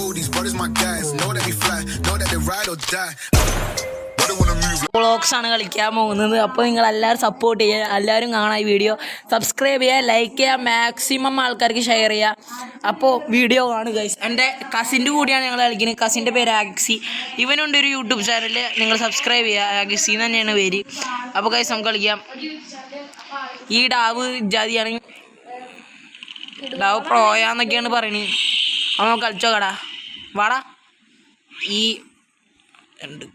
know these brothers my guys. Know that we fly, know that they ride or die. Vlogs ആണ് കളിക്കാൻ പോകുന്നത്. അപ്പോൾ നിങ്ങൾ എല്ലാവരും സപ്പോർട്ട് ചെയ്യുക, എല്ലാവരും കാണാം ഈ വീഡിയോ, സബ്സ്ക്രൈബ് ചെയ്യുക, ലൈക്ക് ചെയ്യുക, മാക്സിമം ആൾക്കാർക്ക് ഷെയർ ചെയ്യുക. അപ്പോൾ വീഡിയോ കാണുക ഗൈസ്. എൻ്റെ കസിൻ്റെ കൂടിയാണ് ഞങ്ങൾ കളിക്കുന്നത്. കസിൻ്റെ പേര് ആക്സി. ഇവനുണ്ട് ഒരു യൂട്യൂബ് ചാനൽ, നിങ്ങൾ സബ്സ്ക്രൈബ് ചെയ്യുക. ആക്സി തന്നെയാണ് പേര്. അപ്പോൾ ഗൈസ് നമുക്ക് കളിക്കാം. ഈ ഡാവ് ജാതിയാണ്, ഡാവ് പ്രോയാന്നൊക്കെയാണ് പറയുന്നത്. അപ്പോൾ നമുക്ക് കളിച്ചോ കടാ, വാടാ. ഈ രണ്ട്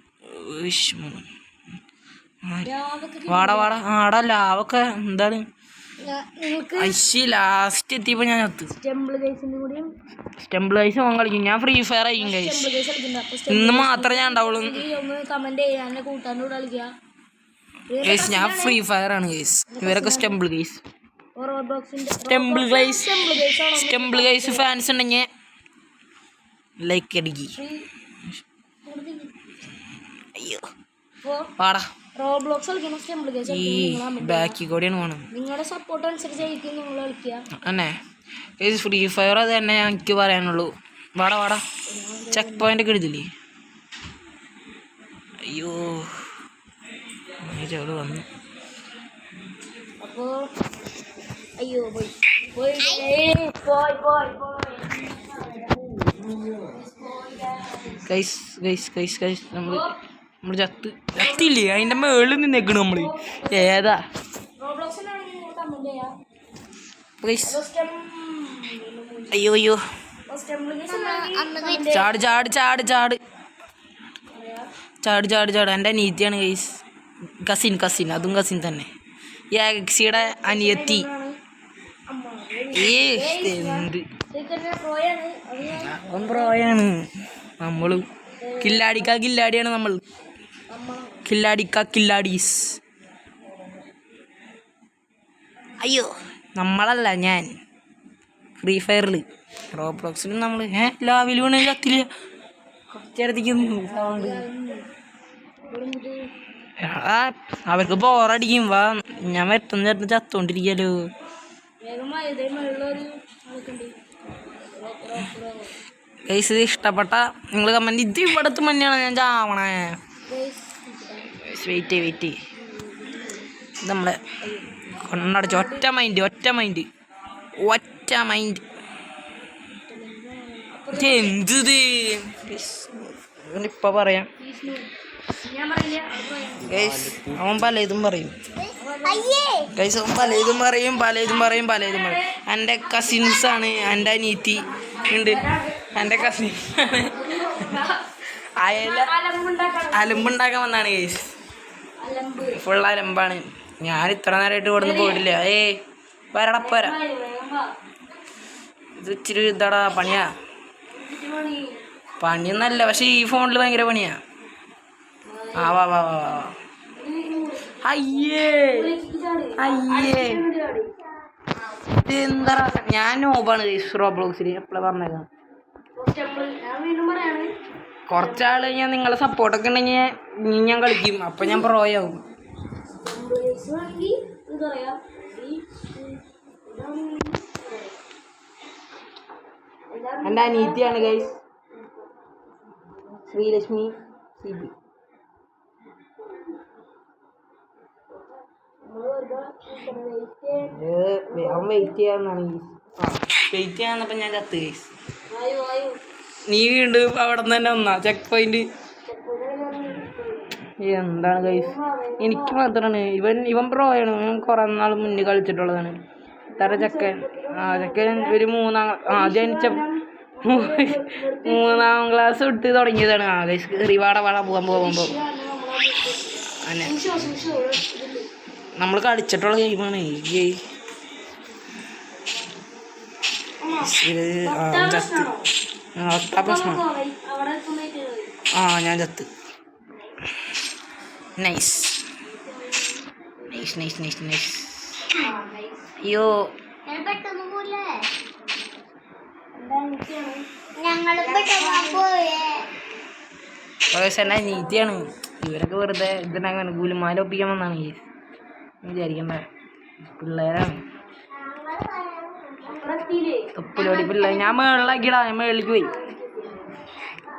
വാടാ വാടാ ആടാ. ലാവൊക്കെ എന്താണ് ഐശി ലാസ്റ്റ് എത്തിയപ്പോൾ ഞാൻ ചത്ത്. സ്റ്റെമ്പിൾ ഗൈസ് ഓൻ കളിക്കും, ഞാൻ ഫ്രീ ഫയർ ആയിരിക്കും ഗൈസ്. ഇന്ന് മാത്രമേ ഞാൻ ഉണ്ടാവുള്ളൂ ഗൈസ്. ഞാൻ ഫ്രീ ഫയർ ആണ് ഗൈസ്. ഇവരൊക്കെ സ്റ്റെമ്പിൾ ഗൈസ്. സ്റ്റെമ്പിൾ ഗൈസ് ഫാൻസ് ഉണ്ടെങ്കിൽ ലൈക്ക് അടിക്കി. അയ്യോ വാടാ. ഈ ബാക്കി കൂടെയാണ് പോകണം. നിങ്ങളുടെ സപ്പോർട്ട് അനുസരിച്ചായിരിക്കും നിങ്ങൾ കളിക്കുക അന്നെ. ഫ്രീ ഫയർ അത് തന്നെ എനിക്ക് പറയാനുള്ളൂ. വാടാ വാടാ. ചെക്ക് പോയിന്റ് ഒക്കെ എടുത്തില്ലേ? അയ്യോ ചെവള് വന്നു. അപ്പോ അയ്യോ നമ്മള് ചത്തില്ലേ? അതിൻ്റെ മേളിൽ നിന്നേക്കണ് നമ്മള്. ഏതാ അയ്യോ അയ്യോ. ചാട് ചാട് ചാട് ചാട് ചാട് ചാട് ചാട്. എൻ്റെ അനിയത്തിയാണ് ഗൈസ്. കസിൻ അതും കസിൻ തന്നെ. ഈ ആക്സിയുടെ അനിയത്തി. എന്ത് അവൻ പ്രോയാണ്. നമ്മളും കില്ലാടിയാണ് നമ്മൾ. കില്ലാടീസ്. അയ്യോ നമ്മളല്ല, ഞാൻ ഫ്രീ ഫയറിൽ. റോബ്ലോക്സിൽ നമ്മൾ ലാവിൽ വീണ് കത്തില്ല. കുറച്ചേരത്തേക്ക് അവർക്ക് ബോറടിക്കും. വാ ഞാൻ വെട്ടുന്ന ചേട്ടൻ ചത്തോണ്ടിരിക്കല്ലോ. ഗൈസ് ഇത് ഇഷ്ടപ്പെട്ട നിങ്ങൾ കമൻറ്റ്. ഇത് ഇവിടത്ത് മഞ്ഞാണ് ഞാൻ ചാവണേ. വെയിറ്റ് ഇത് നമ്മളെ കൊണ്ടടച്ച് ഒറ്റ മൈൻഡ്. എന്ത് ഇപ്പം പറയാം ഗൈസ്. അവൻ പലതും പറയും ഗൈസ്. അവൻ പലതും പറയും. എൻ്റെ കസിൻസാണ്. എൻ്റെ അനീത്തി ഉണ്ട്. എൻ്റെ കസിൻസാണ്. അലമ്പുണ്ടാക്കാൻ വന്നാണ് ഗൈസ്. ഫുൾ അലമ്പാണ്. ഞാൻ ഇത്ര നേരമായിട്ട് ഇവിടുന്ന് പോയിട്ടില്ല. പോരാ. ഇത് ഇച്ചിരി ഇതാടാ പണിയാ. പണിയൊന്നല്ല, പക്ഷെ ഈ ഫോണിൽ ഭയങ്കര പണിയാ. വാ. അയ്യേ എന്താ ഞാൻ നോബാണ് റോബ്ലോക്സിൽ. എപ്പോഴാണ് പറഞ്ഞേക്കാം. കുറച്ചാൾ ഞാൻ നിങ്ങളെ സപ്പോർട്ടൊക്കെ ഉണ്ടെങ്കിൽ ഞാൻ കളിക്കും. അപ്പം ഞാൻ പ്രോയാവും. എൻ്റെ അനീത്തിയാണ് ഗൈസ്, ശ്രീലക്ഷ്മി CB. അവൻ വെയിറ്റ് ചെയ്യാന്നപ്പം ഞാൻ ചത്ത് ഗൈസ്. നീ വീണ്ടും അവിടെ നിന്ന് തന്നെ വന്നാ ചെക്ക് പോയിന്റ്. എന്താണ് ഗൈസ്, എനിക്ക് മാത്രമാണ്. ഇവൻ പ്രോയാണ്. കുറേ നാൾ മുന്നേ കളിച്ചിട്ടുള്ളതാണ്. ഇത്ര ചെക്കൻ ഒരു ജനിച്ച 3ാം ക്ലാസ് വിട്ട് തുടങ്ങിയതാണ്. ഗൈസ് വാടാ പോകാൻ അങ്ങനെ നമ്മൾ കളിച്ചിട്ടുള്ള ഗെയിമാണ് ഈ ഗെയിം. ചത്ത് പ്രശ്നം. ഞാൻ ചത്ത്. നൈസ്. അയ്യോ എൻ്റെ നീതിയാണ്. ഇവരൊക്കെ വെറുതെ ഇതിനങ്ങനെ ഗുലുമാല ഒപ്പിക്കാൻ വന്നാണ് വിചാരിക്കണ്ട. പിള്ളേരാണ് തൊപ്പിലോടി പിള്ളേർ. ഞാൻ മേളിലാക്കിടാ. ഞാൻ മേളിലേക്ക് പോയി.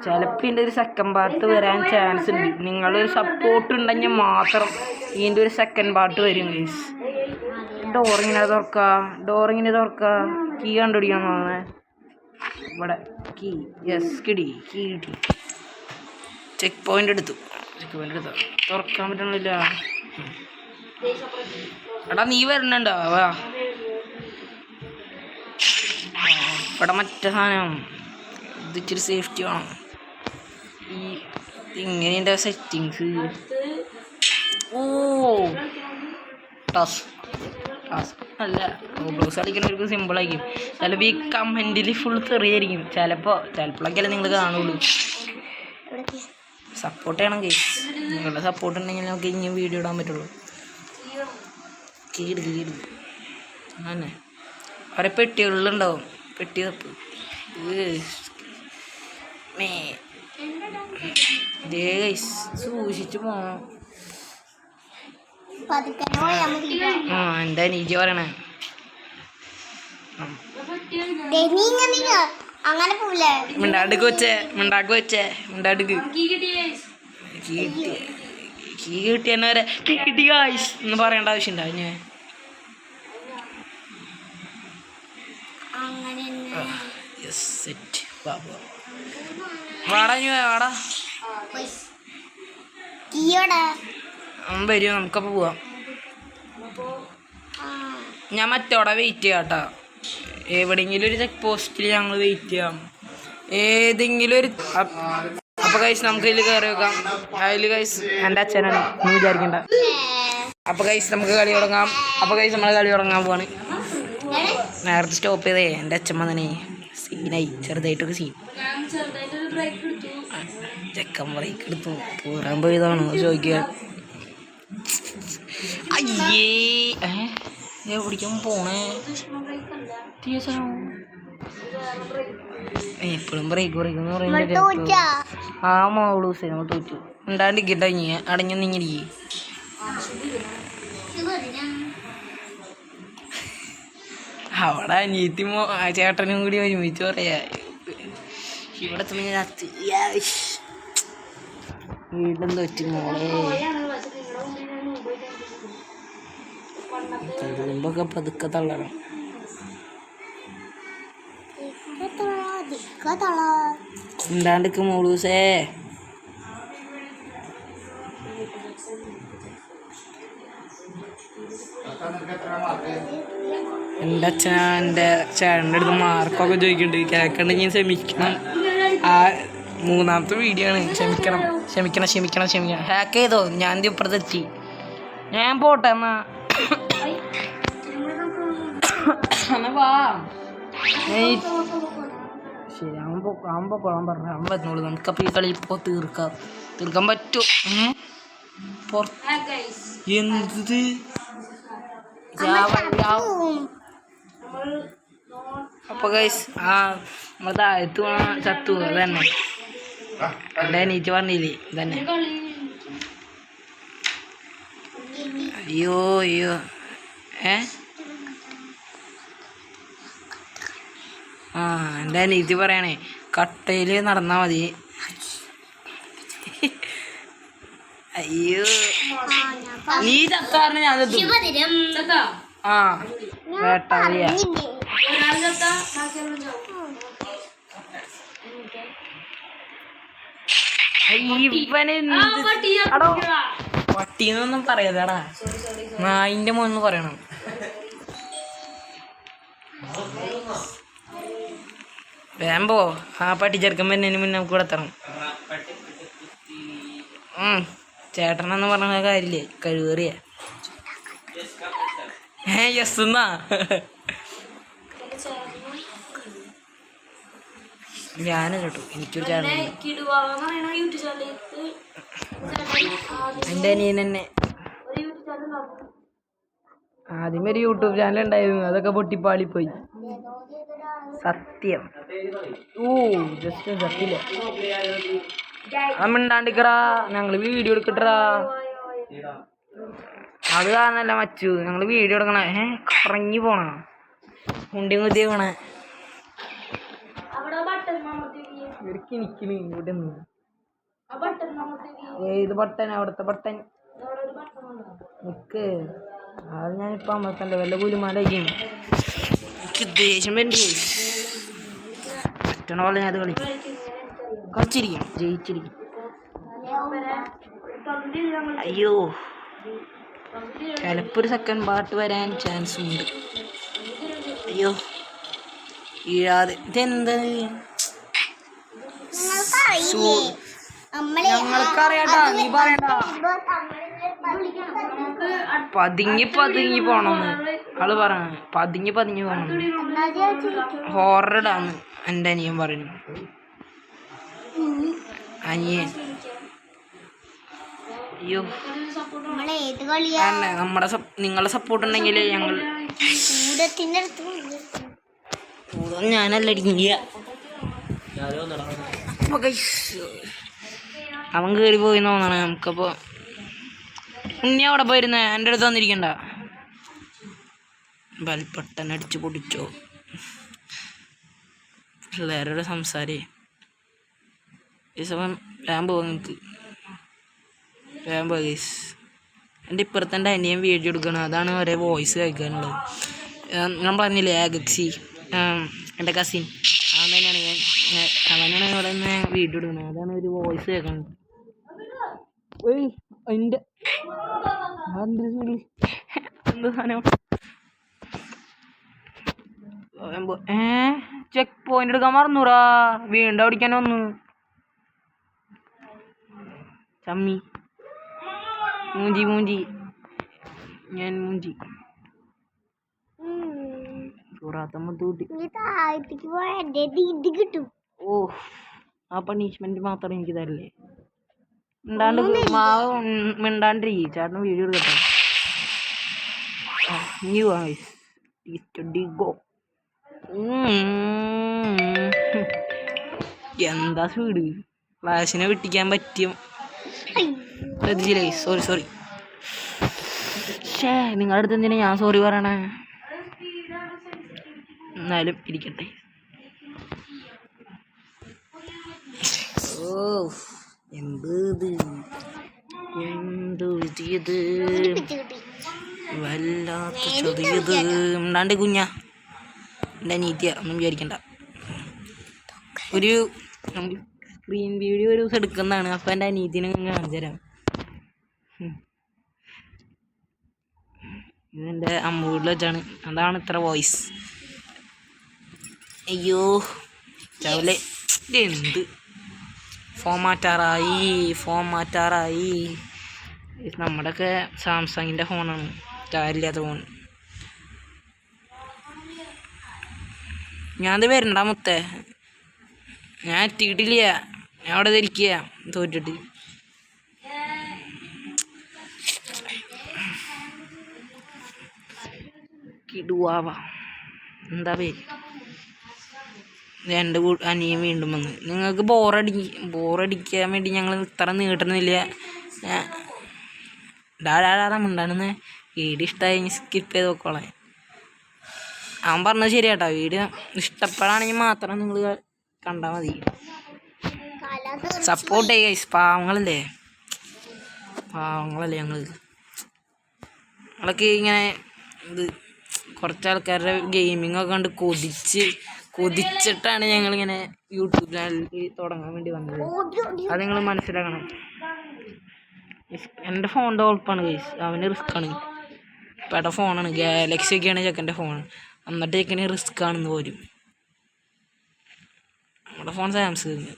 ചിലപ്പോൾ ഇതിൻ്റെ ഒരു സെക്കൻഡ് പാർട്ട് വരാൻ ചാൻസ് ഉണ്ട്. നിങ്ങളൊരു സപ്പോർട്ട് ഉണ്ടെങ്കിൽ മാത്രം ഇതിൻ്റെ ഒരു സെക്കൻഡ് പാർട്ട് വരും ഗൈസ്. ഡോറിങ്ങനെ തുറക്കുക കീ കണ്ടുപിടിക്കണം തോന്നുന്നത്. ഇവിടെ കീ യെസ് കിട്ടി ചെക്ക് പോയിന്റ് എടുത്തു തുറക്കാൻ പറ്റണില്ല. എടാ നീ വരണുണ്ടോ? വാ ഇവിടെ മറ്റേ സാധനം ഇത് ഇച്ചിരി സേഫ്റ്റി വേണം. ഈ ഇങ്ങനെയുണ്ട് സെറ്റിങ്സ്. ഓ ടസ് അല്ല ബ്ലൗസ് കളിക്കുന്നവർക്ക് സിമ്പിളായിരിക്കും. ചിലപ്പോൾ ഈ കമൻറ്റിൽ ഫുൾ തെറിയായിരിക്കും. ചിലപ്പോഴൊക്കെയല്ലേ നിങ്ങൾ കാണുള്ളൂ. സപ്പോർട്ട് ചെയ്യണം കേസ്. നിങ്ങളുടെ സപ്പോർട്ട് ഉണ്ടെങ്കിൽ നമുക്ക് ഇനി വീഡിയോ ഇടാൻ പറ്റുള്ളൂ. കീട് അങ്ങനെ കുറേ പെട്ടികളിലുണ്ടാവും. പെട്ടി തപ്പ് സൂക്ഷിച്ചു പോണം. എന്താ നീജി പറയണേ? അങ്ങനെ പോവില്ലേ? മിണ്ടാടുക്ക് വെച്ചേ കീ കിട്ടിയെന്നെ കിട്ടി ഗായ്സ് എന്ന് പറയേണ്ട ആവശ്യമുണ്ടോ? ഞാൻ സെറ്റ് വാടാ വരും. നമുക്കപ്പോൾ പോവാം. ഞാൻ മറ്റോടെ വെയിറ്റ് ചെയ്യാം കേട്ടോ. എവിടെയെങ്കിലും ഒരു ചെക്ക് പോസ്റ്റിൽ ഞങ്ങൾ വെയിറ്റ് ചെയ്യാം. ഏതെങ്കിലും ഒരു അപ്പോൾ ഗൈസ് നമുക്ക് ഇതിൽ കയറി വെക്കാം. അതിൽ ഗൈസ് എൻ്റെ അച്ഛനാണ് എന്ന് വിചാരിക്കണ്ട. അപ്പോൾ ഗൈസ് നമുക്ക് കളി തുടങ്ങാം. അപ്പോൾ ഗൈസ് നമ്മൾ കളി തുടങ്ങാൻ പോവാണ്. നേരത്തെ സ്റ്റോപ്പ് ചെയ്തേ എൻ്റെ അച്ഛമ്മ തന്നെ സീനായി. ചെറുതായിട്ടൊക്കെ സീൻ. ചെക്കൻ ബ്രേക്ക് എടുത്തു പോരാൻ പോയതാണോ ചോദിക്കുക. അയ്യേ എവിടേക്കും പോണേ? എപ്പോഴും ബ്രേക്ക് എന്ന് പറയുന്നത് ആ മോളൂസേ നമ്മൾ തോറ്റു. ഉണ്ടാണ്ടിരിക്കട്ടെ അടഞ്ഞു നിങ്ങിരിക്കേ. അവിടെ അനിയത്തിമോ ആ ചേട്ടനും കൂടി ഒരുമിച്ച് പറയാ. ഇവിടെ വീണ്ടും തോറ്റു മോളെ. തള്ളുമ്പൊക്കെ പതുക്കെ തള്ളണം. ഉണ്ടാണ്ടിക്ക് മോളൂസേ. എൻ്റെ അച്ഛൻ എൻ്റെ ചേട്ടൻ്റെ അടുത്ത് മാർക്കൊക്കെ ചോദിക്കുന്നുണ്ട്. കേൾക്കണ്ടെങ്കിൽ ക്ഷമിക്കണം. ആ മൂന്നാമത്തെ വീഡിയോ ആണ്. ക്ഷമിക്കണം. ഹാക്ക് ചെയ്തോ? ഞാൻ ഇപ്പുറത്തെത്തി. ഞാൻ പോട്ടെ എന്നാ വാ. ശരി അവൻ പൊക്കോളാൻ പറഞ്ഞു. അവൻ വരുന്നോളൂ. നമുക്കപ്പോൾ ഈ കളി ഇപ്പോൾ തീർക്കാൻ പറ്റും. എന്ത് അപ്പോൾ ഗൈസ് നമ്മൾ താഴത്ത് ചത്തു. അതന്നെ എൻ്റെ നീറ്റ് പറഞ്ഞില്ലേ തന്നെ. അയ്യോ എൻ്റെ നീതി പറയണേ കട്ടയിൽ നടന്നാൽ മതി. അയ്യോ നീ ചത്താറിന് ഞാൻ വേട്ടാളിയ. ഇവന് പട്ടീന്നൊന്നും പറയാതാടാ. നായിൻ്റെ മോന്ന് പറയണം. വേമ്പോ ആ പട്ടി ചെറുക്കൻ വരുന്നതിന് മുന്നേ നമുക്ക് ഇവിടെ എത്തണം. ചേട്ടനെന്ന് പറഞ്ഞ കാര്യമില്ലേ കഴിവേറിയ. യെസ് എന്നാ ഞാനും കേട്ടു. എനിക്കൊരു ചാനൽ എൻ്റെ അനിയൻ തന്നെ ആദ്യമേ ഒരു യൂട്യൂബ് ചാനൽ ഉണ്ടായിരുന്നു. അതൊക്കെ പൊട്ടിപ്പാളിപ്പോയി. സത്യം. ജസ്റ്റ് ചത്തില്ല. മിണ്ടാണ്ടിക്കടാ. ഞങ്ങൾ വീഡിയോ എടുക്കട്ടാ. അത് കാരണല്ല മച്ചു ഞങ്ങൾ വീഡിയോ എടുക്കണേ. കറങ്ങി പോണ കുണ്ടി കുത്തി പോണേ. നിൽക്കണ് ഇവിടെ നിന്ന്. ഏത് ബട്ടൻ? അവിടുത്തെ ബട്ടൻ നിക്ക്. അത് ഞാനിപ്പോൾ അമ്മത്തല്ലേ വല്ല കുലുമാലായിരിക്കും. എനിക്ക് ദേഷ്യം വേണ്ടി പറ്റണ പോലെ ഞാൻ അത് കളിച്ചിരിക്കും, ജയിച്ചിരിക്കും. അയ്യോ, ചിലപ്പോൾ ഒരു സെക്കൻഡ് പാർട്ട് വരാൻ ചാൻസ് ഉണ്ട്. അയ്യോ വീഴാതെ. ഇതെന്താ? ഞങ്ങൾക്കറിയാട്ടാ, നീ പറയണ്ട. പതുങ്ങി പോണമെന്ന് ആള് പറഞ്ഞു. പതുങ്ങി പോണം. ഹൊററാണ് എൻ്റെ അനിയൻ പറയുന്നു. അനിയൻ അയ്യോ, നമ്മുടെ നിങ്ങളുടെ സപ്പോർട്ട് ഉണ്ടെങ്കിൽ ഞങ്ങൾ ഞാനല്ല ഇടിക്കുക. അവൻ കയറി പോയി തോന്നാണ് നമുക്കപ്പോൾ. ഉണ്ണി അവിടെ പോയിരുന്നേ, എൻ്റെ അടുത്ത് വന്നിരിക്കണ്ട. ബൽപ്പട്ടൻ അടിച്ച് പൊടിച്ചോ പിള്ളേരുടെ സംസാരേ. ഈ സമയം വേഗം പോകാം, നിങ്ങൾക്ക് വേഗം പോകാം ഗൈസ്. എൻ്റെ ഇപ്പുറത്തെ അനിയൻ വീഡിയോ എടുക്കണം, അതാണ് ഒരേ വോയിസ് കേൾക്കാനുള്ളത്. ഞാൻ പറഞ്ഞില്ലേ ആഗക്സി, എൻ്റെ കസിൻ, അവൻ തന്നെയാണ് അവനാണ് ഇവിടെ നിന്ന് വീഡിയോ എടുക്കുന്നത്. അതാണ് ഒരു വോയിസ് കേൾക്കുന്നത്. എൻ്റെ എന്ത് സാധനം? ചെക്ക് പോയിന്റ് എടുക്കാൻ മറന്നൂറാ. വീണ്ടും അടിക്കാൻ വന്നു ചമ്മി. മൂഞ്ചി ഞാൻ മൂഞ്ചി കിട്ടും. ഓ, ആ പണിഷ്മെന്റ് മാത്രം എനിക്ക് തരില്ലേ? മിണ്ടാണ്ടിരിക്കും. ചേട്ടൻ വീഡിയോ എടുക്കട്ടെ. എന്താ സ്പീഡ്! ഫ്ലാഷിനെ വെട്ടിക്കാൻ പറ്റിയ ശ്രദ്ധിച്ചില്ലേ? സോറി. നിങ്ങളുടെ അടുത്ത് എന്തിനാ ഞാൻ സോറി പറയണേ? എന്നാലും ഇരിക്കട്ടെ. ഓ, എന്ത് ഇത് വല്ലാത്ത ചൊതിയത്. ഉണ്ടാണ്ട് കുഞ്ഞാ, എൻ്റെ നീത്തിയ ഒന്നും വിചാരിക്കണ്ട. ഒരു സ്ക്രീൻ വീഡിയോ ഒരു ദിവസം എടുക്കുന്നതാണ്. അപ്പം എൻ്റെ അനീതിനെ കാണിച്ചു തരാം. ഇതെൻ്റെ അമ്മ വീട്ടിൽ വെച്ചാണ്. അതാണ് ഇത്ര വോയിസ്. അയ്യോ ചവലെ, എന്ത് ഫോൺ മാറ്റാറായി. നമ്മുടെയൊക്കെ സാംസങ്ങിൻ്റെ ഫോണാണ്, കാര്യമില്ലാത്ത ഫോൺ. ഞാനത് വരണ്ട മുത്തേ, ഞാൻ എത്തിയിട്ടില്ല. ഞാൻ അവിടെ ധരിക്കുക തോറ്റിട്ട്. കിടുവാവ എന്താ പേര്? എൻ്റെ അനിയൻ വീണ്ടും വന്ന്. നിങ്ങൾക്ക് ബോറടിക്കാൻ വേണ്ടി ഞങ്ങൾ ഇത്ര നീട്ടുന്നില്ല. ഉണ്ടാണെന്ന് വീഡിയോ ഇഷ്ടമായി സ്കിപ്പ് ചെയ്ത് നോക്കോളെ. അവൻ പറഞ്ഞത് ശരിയാട്ടോ, വീഡിയോ ഇഷ്ടപ്പെടാണെങ്കിൽ മാത്രം നിങ്ങൾ കണ്ടാൽ മതി. സപ്പോർട്ട് ചെയ്യുക. പാവങ്ങളല്ലേ ഞങ്ങളൊക്കെ ഇങ്ങനെ ഇത് കുറച്ച് ആൾക്കാരുടെ ഗെയിമിങ്ങൊക്കെ കണ്ട് കൊതിച്ചിട്ടാണ് ഞങ്ങളിങ്ങനെ യൂട്യൂബ് ചാനലിൽ തുടങ്ങാൻ വേണ്ടി വന്നത്. അത് നിങ്ങൾ മനസ്സിലാക്കണം. എൻ്റെ ഫോണിൻ്റെ കുഴപ്പമാണ് ഗൈസ്, അവന് റിസ്ക്കാണ്. ഇപ്പോഴത്തെ ഫോണാണ്, ഗാലക്സി ഒക്കെയാണ് ചെക്കൻ്റെ ഫോൺ. എന്നിട്ട് ചെക്കന് റിസ്ക് ആണെന്ന് പോരും. നമ്മുടെ ഫോൺ സാംസങ്.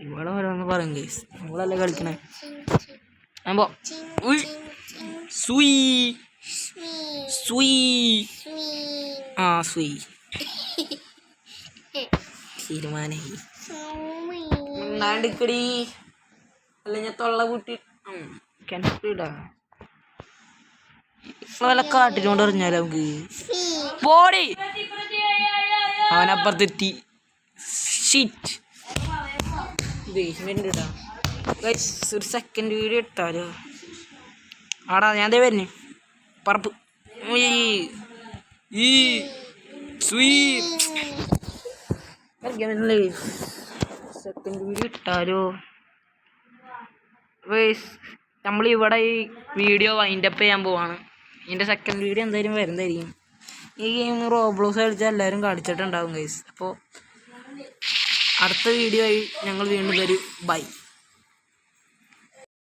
ഇവിടെ ഓരോന്ന് പറയും ഗൈസ്, നമ്മളല്ലേ കളിക്കണേ. സുയി തീരുമാനായി. മിണ്ടാണ്ടിക്കടി, അല്ല ഞാൻ തൊള്ള കൂട്ടി കിണറ്റിടാ. വല്ല കാട്ടിനോണ്ട് എറിഞ്ഞാലോ നമുക്ക്. പോടി, അവനപ്പുറത്തെത്തി. ഷീറ്റ് ദേഷ്യം വരുന്നുണ്ട് കേട്ടോ. ഒരു സെക്കൻഡ് വീഡിയോ ഇട്ടാലോ? ആടാ ഞാൻ ദേ വരുന്നേ. പറപ്പ് സെക്കൻഡ് വീഡിയോ ഇട്ടാലോ? നമ്മളിവിടെ ഈ വീഡിയോ വൈൻഡപ്പ് ചെയ്യാൻ പോവാണ്. ഇതിൻ്റെ സെക്കൻഡ് വീഡിയോ എന്തായാലും വരുന്നതായിരിക്കും. ഈ ഗെയിം റോബ്ലോക്സ് കളിച്ചാൽ എല്ലാവരും കളിച്ചിട്ടുണ്ടാവും ഗൈസ്. അപ്പോൾ അടുത്ത വീഡിയോ ആയി ഞങ്ങൾ വീണ്ടും വരും. ബൈ.